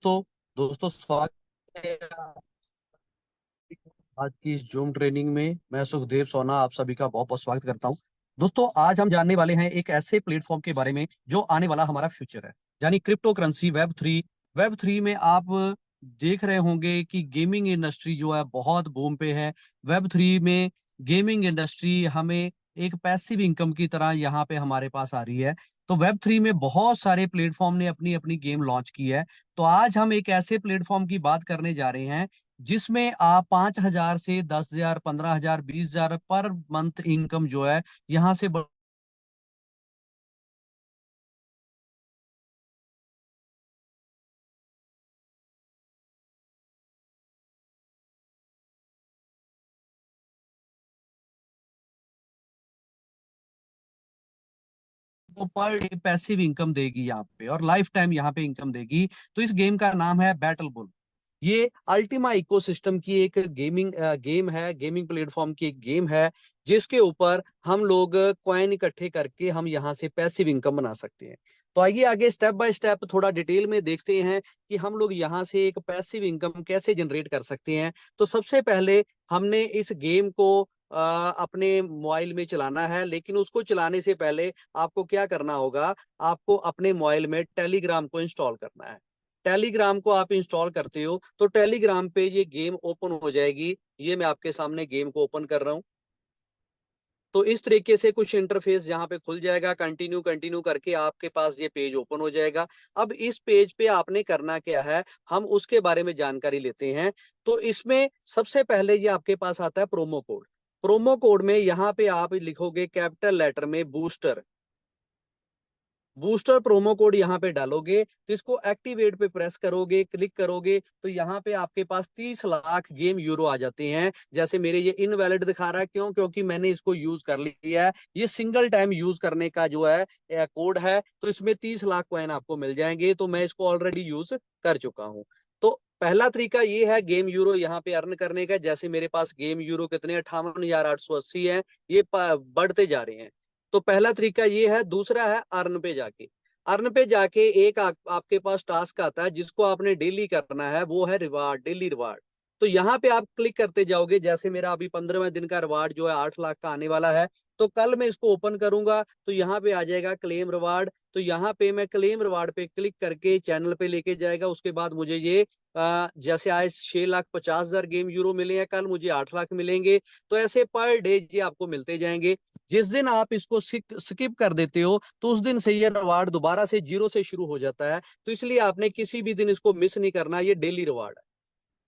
दोस्तों दोस्तों स्वागत है आज की इस जूम ट्रेनिंग में। मैं सुखदेव सोना आप सभी का बहुत बहुत स्वागत करता हूं। दोस्तों आज हम जानने वाले हैं एक ऐसे प्लेटफॉर्म के बारे में जो आने वाला हमारा फ्यूचर है, यानी क्रिप्टो करेंसी वेब थ्री में आप देख रहे होंगे कि गेमिंग इंडस्ट्री जो है बहुत बूम पे है। वेब 3 में गेमिंग इंडस्ट्री हमें एक पैसिव इनकम की तरह यहाँ पे हमारे पास आ रही है। तो वेब 3 में बहुत सारे प्लेटफॉर्म ने अपनी अपनी गेम लॉन्च की है। तो आज हम एक ऐसे प्लेटफॉर्म की बात करने जा रहे हैं जिसमें आप 5,000 से 10,000, 15,000, 20,000 पर मंथ इनकम जो है यहाँ से पर डे पैसिव इनकम देगी यहाँ पे और लाइफ टाइम यहाँ पे इनकम देगी। तो इस गेम का नाम है बैटल बुल। ये अल्टीमा इकोसिस्टम की एक गेम है, गेमिंग प्लेटफॉर्म की एक गेम है जिसके ऊपर हम लोग कॉइन इकट्ठे करके हम यहाँ से पैसिव इनकम बना सकते हैं। तो आइए आगे स्टेप बाय स्टेप थोड़ा डिटेल में देखते हैं कि हम लोग यहाँ से एक पैसिव इनकम कैसे जनरेट कर सकते हैं। तो सबसे पहले हमने इस गेम को अपने मोबाइल में चलाना है, लेकिन उसको चलाने से पहले आपको क्या करना होगा, आपको अपने मोबाइल में टेलीग्राम को इंस्टॉल करना है। टेलीग्राम को आप इंस्टॉल करते हो तो टेलीग्राम पे ये गेम ओपन हो जाएगी। ये मैं आपके सामने गेम को ओपन कर रहा हूँ। तो इस तरीके से कुछ इंटरफेस यहाँ पे खुल जाएगा। कंटिन्यू कंटिन्यू करके आपके पास ये पेज ओपन हो जाएगा। अब इस पेज पे आपने करना क्या है, हम उसके बारे में जानकारी लेते हैं। तो इसमें सबसे पहले ये आपके पास आता है प्रोमो कोड। प्रोमो कोड में यहाँ पे आप लिखोगे कैपिटल लेटर में बूस्टर। बूस्टर प्रोमो कोड यहाँ पे डालोगे तो इसको एक्टिवेट पे प्रेस करोगे, क्लिक करोगे तो यहाँ पे आपके पास 30 लाख गेम यूरो आ जाते हैं। जैसे मेरे ये इनवैलिड दिखा रहा है, क्यों? क्योंकि मैंने इसको यूज कर लिया है। ये सिंगल टाइम यूज करने का जो है कोड है। तो इसमें 30 लाख कॉइन आपको मिल जाएंगे। तो मैं इसको ऑलरेडी यूज कर चुका हूँ। तो पहला तरीका ये है गेम यूरो यहाँ पे अर्न करने का। जैसे मेरे पास गेम यूरो कितने 58,880 है, ये बढ़ते जा रहे हैं। तो पहला तरीका ये है। दूसरा है अर्न पे जाके। अर्न पे जाके एक आपके पास टास्क आता है जिसको आपने डेली करना है, वो है रिवार्ड, डेली रिवार्ड। तो यहाँ पे आप क्लिक करते जाओगे। जैसे मेरा अभी 15वें दिन का रिवार्ड जो है 8 लाख का आने वाला है। तो कल मैं इसको ओपन करूंगा तो यहाँ पे आ जाएगा क्लेम रिवार्ड। तो यहाँ पे मैं क्लेम रिवार्ड पे क्लिक करके चैनल पे लेके जाएगा। उसके बाद मुझे ये जैसे आज 6,50,000 गेम यूरो मिले हैं, कल मुझे 8 लाख मिलेंगे। तो ऐसे पर डे ये आपको मिलते जाएंगे। जिस दिन आप इसको स्किप कर देते हो तो उस दिन से ये रिवार्ड दोबारा से जीरो से शुरू हो जाता है। तो इसलिए आपने किसी भी दिन इसको मिस नहीं करना। ये डेली रिवार्ड है।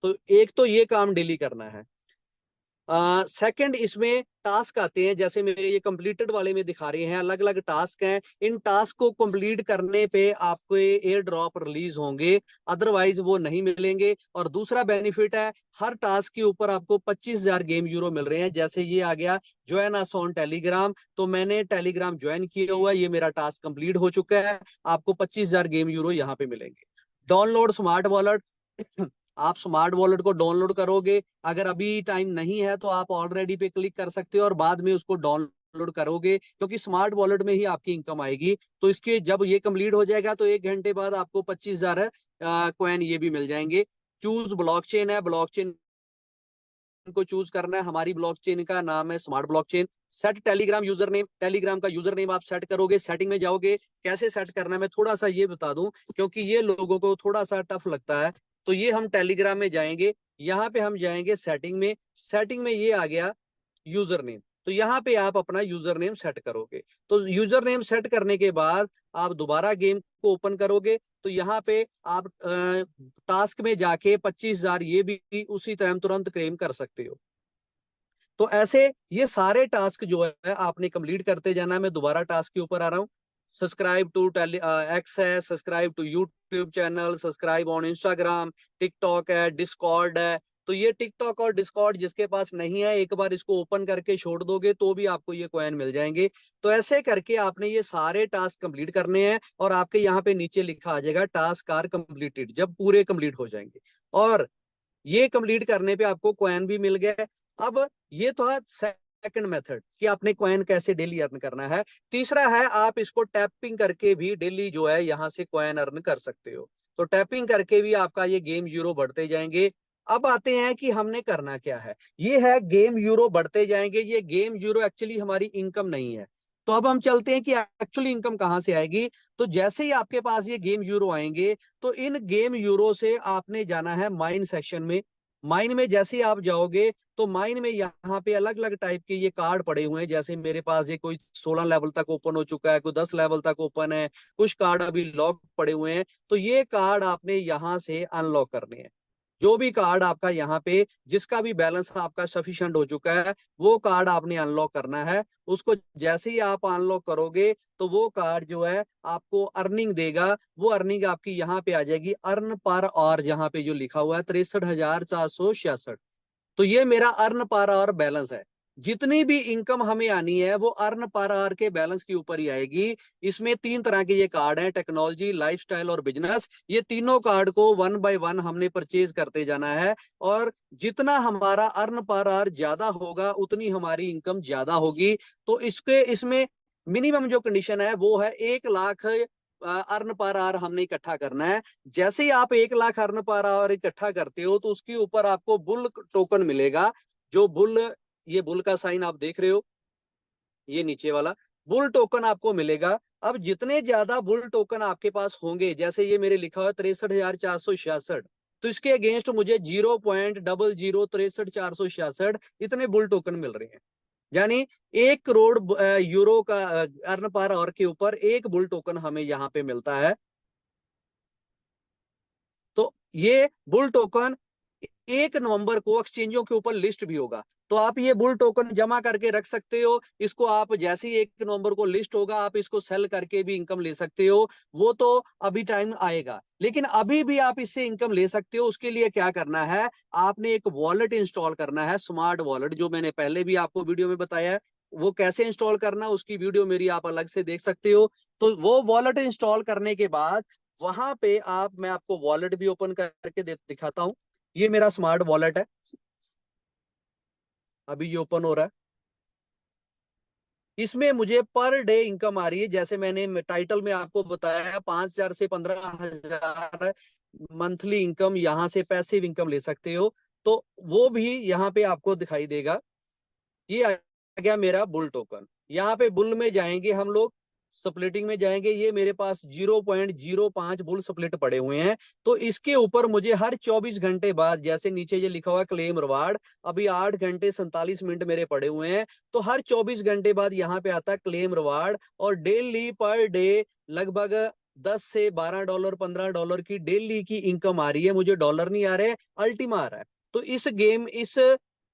तो एक तो ये काम डेली करना है। सेकंड इसमें टास्क आते हैं। जैसे मेरे ये कंप्लीटेड वाले में दिखा रहे हैं, अलग अलग टास्क हैं। इन टास्क को कंप्लीट करने पे आपको एयर ड्रॉप रिलीज होंगे, अदरवाइज वो नहीं मिलेंगे। और दूसरा बेनिफिट है, हर टास्क के ऊपर आपको 25,000 गेम यूरो मिल रहे हैं। जैसे ये आ गया ज्वाइन अस ऑन टेलीग्राम। तो मैंने टेलीग्राम ज्वाइन किया हुआ, ये मेरा टास्क कंप्लीट हो चुका है। आपको 25,000 गेम यूरो यहाँ पे मिलेंगे। Download smart wallet. आप स्मार्ट वॉलेट को डाउनलोड करोगे। अगर अभी टाइम नहीं है तो आप ऑलरेडी पे क्लिक कर सकते हो और बाद में उसको डाउनलोड करोगे, क्योंकि स्मार्ट वॉलेट में ही आपकी इनकम आएगी। तो इसके जब ये कंप्लीट हो जाएगा तो 1 घंटे बाद आपको 25,000 कॉइन ये भी मिल जाएंगे। चूज ब्लॉकचेन है, ब्लॉकचेन को चूज करना है। हमारी ब्लॉकचेन का नाम है smart blockchain. Set Telegram user name. Telegram का यूजर नेम आप सेट करोगे, सेटिंग में जाओगे। कैसे सेट करना है मैं थोड़ा सा ये बता दूं, क्योंकि ये लोगों को थोड़ा सा टफ लगता है। तो ये हम टेलीग्राम में जाएंगे, यहाँ पे हम जाएंगे सेटिंग में। सेटिंग में ये आ गया यूजर नेम। तो यहाँ पे आप अपना यूजर नेम सेट करोगे। तो यूजर नेम सेट करने के बाद आप दोबारा गेम को ओपन करोगे। तो यहाँ पे आप टास्क में जाके 25,000 ये भी उसी टाइम तुरंत क्लेम कर सकते हो। तो ऐसे ये सारे टास्क जो है आपने कंप्लीट करते जाना है। मैं दोबारा टास्क के ऊपर आ रहा हूँ। सब्सक्राइब टू टेली एक्स है, subscribe to YouTube channel, subscribe on Instagram, TikTok है, डिस्कॉर्ड है। तो ये टिकटॉक और डिस्कॉर्ड जिसके पास नहीं है, एक बार इसको ओपन करके छोड़ दोगे तो भी आपको ये कॉइन मिल जाएंगे। तो ऐसे करके आपने ये सारे टास्क कंप्लीट करने हैं और आपके यहाँ पे नीचे लिखा आ जाएगा टास्क आर कंप्लीटेड, जब पूरे कंप्लीट हो जाएंगे। और ये कंप्लीट करने पे आपको कॉइन भी मिल गया। अब ये तो है सेकंड मेथड कि आपने कॉइन कैसे डेली अर्न करना है। तीसरा है आप इसको टैपिंग करके भी डेली जो है यहाँ से कॉइन अर्न कर सकते हो। तो टैपिंग करके भी आपका ये गेम यूरो बढ़ते जाएंगे। अब आते हैं कि हमने करना क्या है। ये है गेम यूरो बढ़ते जाएंगे, ये गेम यूरो एक्चुअली हमारी इनकम नहीं है। तो अब हम चलते हैं कि एक्चुअली इनकम कहां से आएगी। तो जैसे ही आपके पास ये गेम यूरो आएंगे, तो इन गेम यूरो से आपने जाना है माइन सेक्शन में। माइन में जैसे ही आप जाओगे, तो माइन में यहाँ पे अलग अलग टाइप के ये कार्ड पड़े हुए हैं। जैसे मेरे पास ये कोई 16 लेवल तक ओपन हो चुका है, कोई 10 लेवल तक ओपन है, कुछ कार्ड अभी लॉक पड़े हुए हैं। तो ये कार्ड आपने यहाँ से अनलॉक करने हैं। जो भी कार्ड आपका यहाँ पे, जिसका भी बैलेंस आपका सफिशिएंट हो चुका है, वो कार्ड आपने अनलॉक करना है। उसको जैसे ही आप अनलॉक करोगे, तो वो कार्ड जो है आपको अर्निंग देगा। वो अर्निंग आपकी यहाँ पे आ जाएगी, अर्न पर और जहाँ पे जो लिखा हुआ है 63,466। तो ये मेरा अर्न पर आवर बैलेंस है। जितनी भी इनकम हमें आनी है वो अर्न पर आवर के बैलेंस के ऊपर ही आएगी। इसमें 3 तरह के ये कार्ड हैं, टेक्नोलॉजी, लाइफस्टाइल और बिजनेस। ये तीनों कार्ड को 1 बाय 1 हमने परचेज करते जाना है। और जितना हमारा अर्न पर आवर ज्यादा होगा, उतनी हमारी इनकम ज्यादा होगी। तो इसमें मिनिमम जो कंडीशन है वो है 1 लाख अर्न पर आवर हमने इकट्ठा करना है। जैसे ही आप 1 लाख अर्न पर आवर इकट्ठा करते हो, तो उसके ऊपर आपको बुल टोकन मिलेगा। जो बुल, ये बुल का साइन आप देख रहे हो, ये नीचे वाला बुल टोकन आपको मिलेगा। अब जितने ज्यादा बुल टोकन आपके पास होंगे, जैसे ये मेरे लिखा हुआ 63,466, तो इसके अगेंस्ट मुझे 0.0063,466 इतने बुल टोकन मिल रहे हैं। यानी 1 करोड़ यूरो का अर्न पर आवर के ऊपर एक बुल टोकन हमें यहाँ पे मिलता है। तो ये बुल टोकन 1 नवंबर को एक्सचेंजों के ऊपर लिस्ट भी होगा। तो आप ये बुल टोकन जमा करके रख सकते हो। इसको आप जैसे ही 1 नवंबर को लिस्ट होगा, आप इसको सेल करके भी इनकम ले सकते हो। वो तो अभी टाइम आएगा, लेकिन अभी भी आप इससे इनकम ले सकते हो। उसके लिए क्या करना है, आपने एक वॉलेट इंस्टॉल करना है, स्मार्ट वॉलेट, जो मैंने पहले भी आपको वीडियो में बताया है। वो कैसे इंस्टॉल करना, उसकी वीडियो मेरी आप अलग से देख सकते हो। तो वो वॉलेट इंस्टॉल करने के बाद वहां पे मैं आपको वॉलेट भी ओपन करके दिखाता हूँ। ये मेरा स्मार्ट वॉलेट है, अभी ये ओपन हो रहा है। इसमें मुझे पर डे इनकम आ रही है, जैसे मैंने टाइटल में आपको बताया है, 5,000 से 15,000 मंथली इनकम, यहाँ से पैसिव इनकम ले सकते हो। तो वो भी यहाँ पे आपको दिखाई देगा। ये आ गया मेरा बुल टोकन। यहाँ पे बुल में जाएंगे हम लोग, स्प्लिटिंग में जाएंगे। ये मेरे पास 0.05 बुल स्प्लिट पड़े हुए हैं। तो इसके ऊपर मुझे हर 24 घंटे बाद, जैसे नीचे ये लिखा हुआ क्लेम रिवार्ड, अभी 8 घंटे 47 मिनट मेरे पड़े हुए हैं। तो हर 24 घंटे बाद यहाँ पे आता है क्लेम रिवार्ड, और डेली पर डे लगभग 10 से 12 डॉलर, $15 की डेली की इनकम आ रही है। मुझे डॉलर नहीं आ रहे, अल्टीमा आ रहा है। तो इस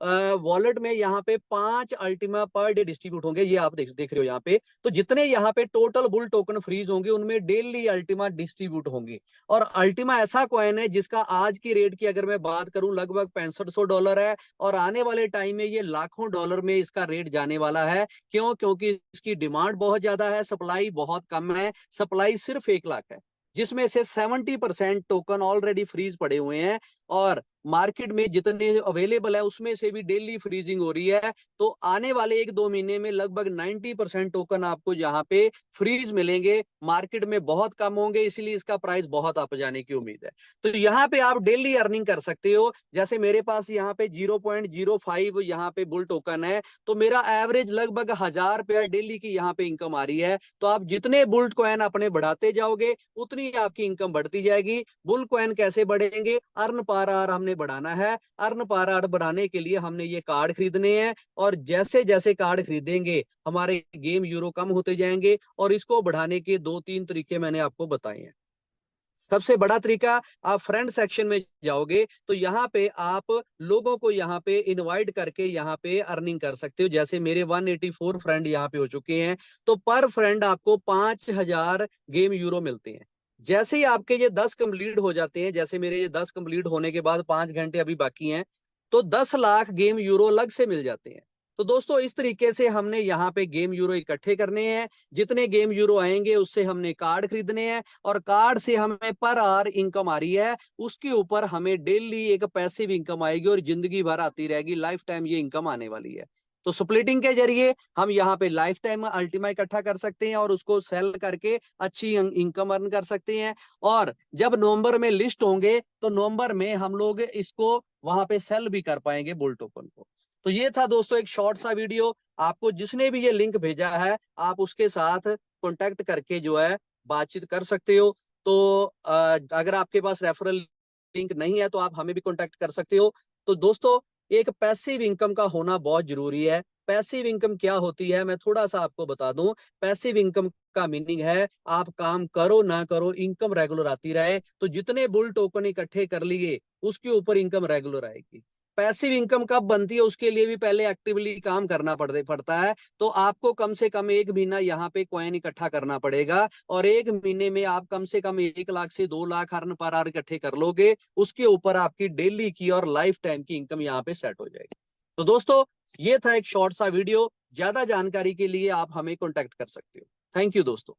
वॉलेट में यहाँ पे 5 अल्टीमा पर डे डिस्ट्रीब्यूट होंगे। ये आप देख रहे हो यहाँ पे। तो जितने यहाँ पे टोटल बुल टोकन फ्रीज होंगे, उनमें डेली अल्टीमा डिस्ट्रीब्यूट होंगे। और अल्टीमा ऐसा कॉइन है जिसका आज की रेट की अगर मैं बात करूं, लगभग $6500 है। और आने वाले टाइम में ये लाखों डॉलर में इसका रेट जाने वाला है। क्यों? क्योंकि इसकी डिमांड बहुत ज्यादा है, सप्लाई बहुत कम है। सप्लाई सिर्फ 1 लाख है, जिसमें से 70% टोकन ऑलरेडी फ्रीज पड़े हुए हैं। और मार्केट में जितने अवेलेबल है, उसमें से भी डेली फ्रीजिंग हो रही है। तो आने वाले 1-2 महीने में लगभग 90% टोकन आपको यहाँ पे फ्रीज मिलेंगे। मार्केट में बहुत कम होंगे, इसलिए इसका प्राइस बहुत अप जाने की उम्मीद है। तो यहाँ पे आप डेली अर्निंग कर सकते हो। जैसे मेरे पास यहाँ पे 0.05 यहाँ पे बुल टोकन है, तो मेरा एवरेज लगभग $1000 डेली की यहाँ पे इनकम आ रही है। तो आप जितने बुल कॉइन अपने बढ़ाते जाओगे, उतनी आपकी इनकम बढ़ती जाएगी। बुल कॉइन कैसे बढ़ेंगे, अर्न पर आवर हमने बढ़ाना है। अर्न पर आवर बढ़ाने के लिए हमने ये कार्ड खरीदने हैं, और जैसे जैसे कार्ड खरीदेंगे, हमारे गेम यूरो कम होते जाएंगे। और इसको बढ़ाने के 2-3 तरीके मैंने आपको बताए हैं। सबसे बड़ा तरीका, आप फ्रेंड सेक्शन में जाओगे, तो यहाँ पे आप लोगों को यहाँ पे इनवाइट करके यहाँ पे अर्निंग कर सकते हो। जैसे मेरे 184 फ्रेंड यहाँ पे हो चुके हैं। तो पर फ्रेंड आपको 5,000 गेम यूरो मिलते हैं। जैसे ही आपके ये 10 कंप्लीट हो जाते हैं, जैसे मेरे ये 10 कंप्लीट होने के बाद 5 घंटे अभी बाकी हैं, तो 10 लाख गेम यूरो अलग से मिल जाते हैं। तो दोस्तों, इस तरीके से हमने यहाँ पे गेम यूरो इकट्ठे करने हैं। जितने गेम यूरो आएंगे, उससे हमने कार्ड खरीदने हैं, और कार्ड से हमें पर आवर इनकम आ रही है। उसके ऊपर हमें डेली एक पैसिव इनकम आएगी, और जिंदगी भर आती रहेगी, लाइफ टाइम ये इनकम आने वाली है। तो स्प्लिटिंग के जरिए हम यहाँ पे लाइफ टाइम अल्टीमा इकट्ठा कर सकते हैं और उसको सेल करके अच्छी इनकम अर्न कर सकते हैं। और जब नवंबर में लिस्ट होंगे तो नवंबर में हम लोग इसको वहां पे सेल भी कर पाएंगे बुल टोकन को। तो ये था दोस्तों एक शॉर्ट सा वीडियो। आपको जिसने भी ये लिंक भेजा है आप उसके साथ कॉन्टेक्ट करके जो है बातचीत कर सकते हो। तो अगर आपके पास रेफरल लिंक नहीं है तो आप हमें भी कॉन्टेक्ट कर सकते हो। तो दोस्तों एक पैसिव इनकम का होना बहुत जरूरी है। पैसिव इनकम क्या होती है मैं थोड़ा सा आपको बता दूं। पैसिव इनकम का मीनिंग है आप काम करो ना करो इनकम रेगुलर आती रहे। तो जितने बुल टोकन इकट्ठे कर लिए उसके ऊपर इनकम रेगुलर आएगी। पैसिव इनकम कब बनती है उसके लिए भी पहले एक्टिवली काम करना पड़ता है। तो आपको कम से कम 1 महीना यहाँ पे कॉइन इकट्ठा करना पड़ेगा और 1 महीने में आप कम से कम 1 लाख से 2 लाख अर्न पर आवर इकट्ठे कर लोगे। उसके ऊपर आपकी डेली की और लाइफ टाइम की इनकम यहाँ पे सेट हो जाएगी। तो दोस्तों ये था एक शॉर्ट सा वीडियो। ज्यादा जानकारी के लिए आप हमें कॉन्टेक्ट कर सकते हो। थैंक यू दोस्तों।